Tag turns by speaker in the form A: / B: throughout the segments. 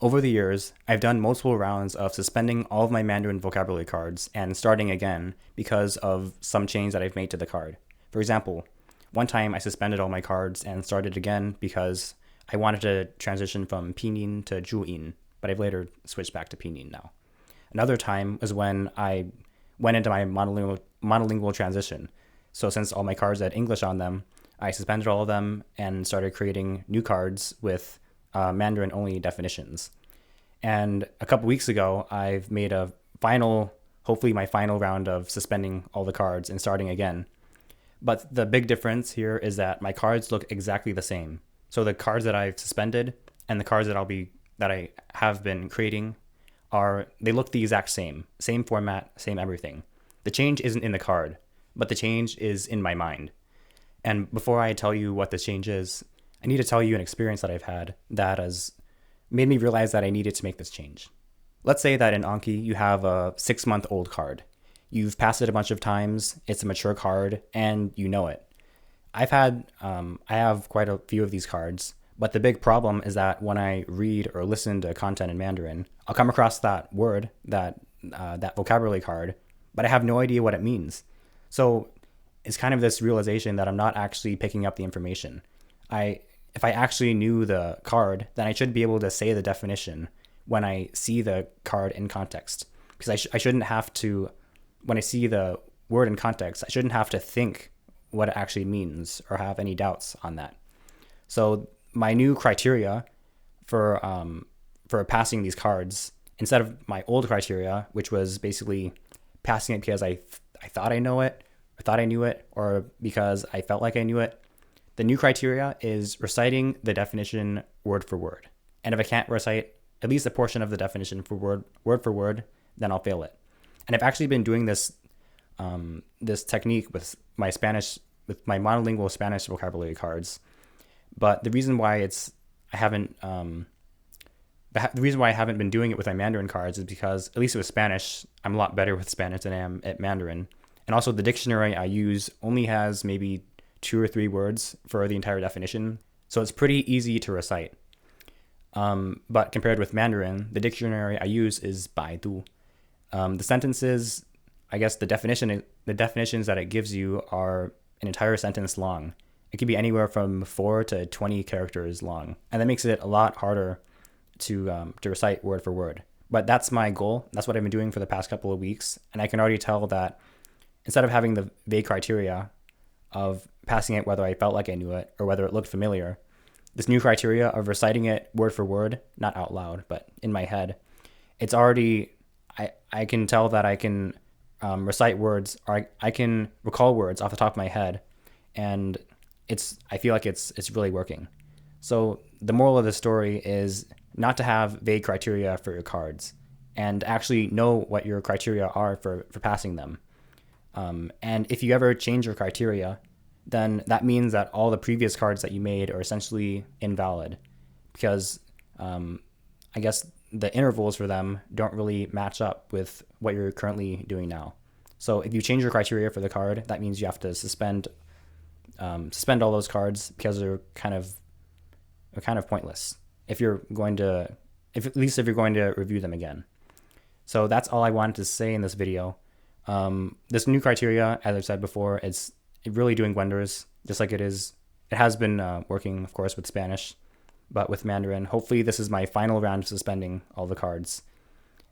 A: Over the years, I've done multiple rounds of suspending all of my Mandarin vocabulary cards and starting again because of some change that I've made to the card. For example, one time I suspended all my cards and started again because I wanted to transition from pinyin to zhuyin, but I've later switched back to pinyin now. Another time was when I went into my monolingual transition. So since all my cards had English on them, I suspended all of them and started creating new cards with Mandarin only definitions. And a couple weeks ago, I've made a final, hopefully my final round of suspending all the cards and starting again. But the big difference here is that my cards look exactly the same. So the cards that I've suspended and the cards that I have been creating they look the exact same format, same everything. The change isn't in the card, but the change is in my mind. And before I tell you what the change is, I need to tell you an experience that I've had that has made me realize that I needed to make this change. Let's say that in Anki, you have a 6-month-old card. You've passed it a bunch of times, it's a mature card, and you know it. I have quite a few of these cards, but the big problem is that when I read or listen to content in Mandarin, I'll come across that word, that vocabulary card, but I have no idea what it means. So it's kind of this realization that I'm not actually picking up the information. If I actually knew the card, then I should be able to say the definition when I see the card in context. Because I shouldn't have to, when I see the word in context, I shouldn't have to think what it actually means or have any doubts on that. So my new criteria for passing these cards, instead of my old criteria, which was basically passing it because I thought I know it, or thought I knew it, or because I felt like I knew it, the new criteria is reciting the definition word for word. And if I can't recite at least a portion of the definition word for word, then I'll fail it. And I've actually been doing this technique with my monolingual Spanish vocabulary cards. But the reason why I haven't been doing it with my Mandarin cards is because, at least with Spanish, I'm a lot better with Spanish than I am at Mandarin. And also the dictionary I use only has maybe 2 or 3 words for the entire definition. So it's pretty easy to recite. But compared with Mandarin, the dictionary I use is Baidu. The sentences, I guess the definitions that it gives you are an entire sentence long. It could be anywhere from 4 to 20 characters long. And that makes it a lot harder to recite word for word. But that's my goal. That's what I've been doing for the past couple of weeks. And I can already tell that instead of having the vague criteria of passing it whether I felt like I knew it or whether it looked familiar, this new criteria of reciting it word for word, not out loud, but in my head, it's already, I can tell that I can recite words, or I can recall words off the top of my head, and I feel like it's really working. So the moral of the story is not to have vague criteria for your cards, and actually know what your criteria are for passing them. And if you ever change your criteria, then that means that all the previous cards that you made are essentially invalid, because I guess the intervals for them don't really match up with what you're currently doing now. So if you change your criteria for the card, that means you have to suspend all those cards because they're kind of pointless if you're going to review them again. So that's all I wanted to say in this video. This new criteria, as I've said before, it's really doing wonders, just like it has been working, of course, with Spanish, but with Mandarin. Hopefully this is my final round of suspending all the cards.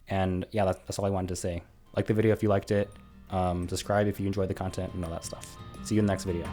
A: And yeah, that's all I wanted to say. Like the video if you liked it, subscribe if you enjoyed the content, and all that stuff. See you in the next video.